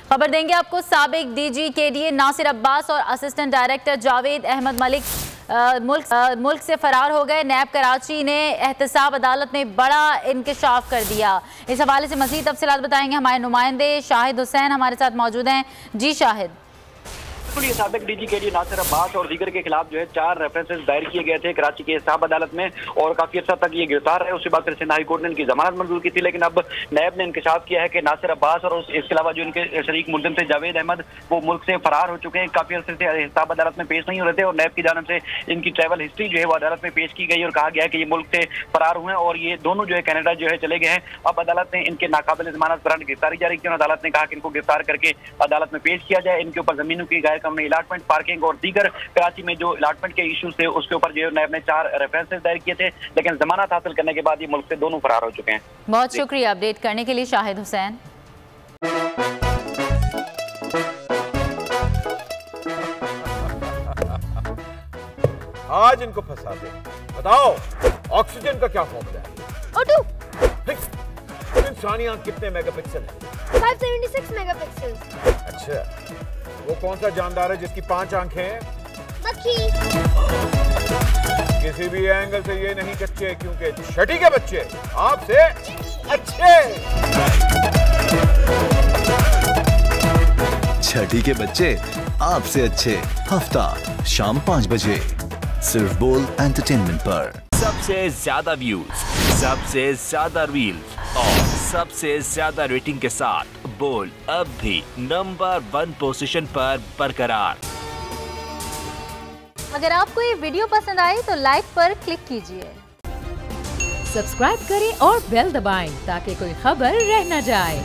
खबर देंगे आपको। साबिक डीजी केडीए नासिर अब्बास और असिस्टेंट डायरेक्टर जावेद अहमद मलिक मुल्क से फरार हो गए। नैब कराची ने एहतसाब अदालत में बड़ा इंकशाफ कर दिया। इस हवाले से मज़ीद तफसीलात बताएंगे हमारे नुमाइंदे शाहिद हुसैन हमारे साथ मौजूद हैं। जी शाहिद। ये साबिक डीजी केडीए नासिर अब्बास और दीगर के खिलाफ जो है 4 रेफरेंसेस दायर किए गए थे कराची के एहतसाब अदालत में और काफी अर्सा तक ये गिरफ्तार है। उसके बाद फिर सिंध हाई कोर्ट ने इनकी जमानत मंजूर की थी, लेकिन अब नैब ने इंकशाफ किया है कि नासिर अब्बास और इसके अलावा जो इनके शरीक मुल्जिम थे जावेद अहमद वो मुल्क से फरार हो चुके हैं। काफी अर्से से एहतसाब अदालत में पेश नहीं हो रहे थे और नैब की जानब से इनकी ट्रैवल हिस्ट्री जो है वो अदालत में पेश की गई और कहा गया है कि ये मुल्क से फरार हुए हैं और ये दोनों जो है कनाडा जो है चले गए हैं। अब अदालत ने इनके नाकाबिल जमानत पर गिरफ्तारी जारी की और अदालत ने कहा कि इनको गिरफ्तार करके अदालत में पेश किया जाए। इनके ऊपर जमीनों की गैर कानूनी अलाटमेंट, पार्किंग और दीगर कराची में जो अलाटमेंट के इश्यूज थे उसके ऊपर जो नैब ने 4 रेफरेंसेस दायर किए थे, लेकिन जमानत हासिल करने के बाद ये मुल्क से दोनों फरार हो चुके हैं। बहुत शुक्रिया अपडेट करने के लिए शाहिद हुसैन। आज इनको फंसा दे। बताओ ऑक्सीजन का क्या फॉर्मूला है? O2। इंसानी आंख कितने मेगापिक्सल है? 576 मेगापिक्सल। अच्छा, वो कौन सा जानदार है जिसकी 5 आंखें हैं? मक्खी। किसी भी एंगल से ये नहीं कच्चे, क्योंकि छठी के बच्चे आपसे अच्छे। छठी के बच्चे आपसे अच्छे, हफ्ता शाम 5 बजे सिर्फ बोल एंटरटेनमेंट पर। सबसे ज्यादा व्यूज, सबसे ज्यादा रील्स और सबसे ज्यादा रेटिंग के साथ बोल अब भी नंबर 1 पोजीशन पर बरकरार। अगर आपको ये वीडियो पसंद आए तो लाइक पर क्लिक कीजिए, सब्सक्राइब करें और बेल दबाएं ताकि कोई खबर रह न जाए।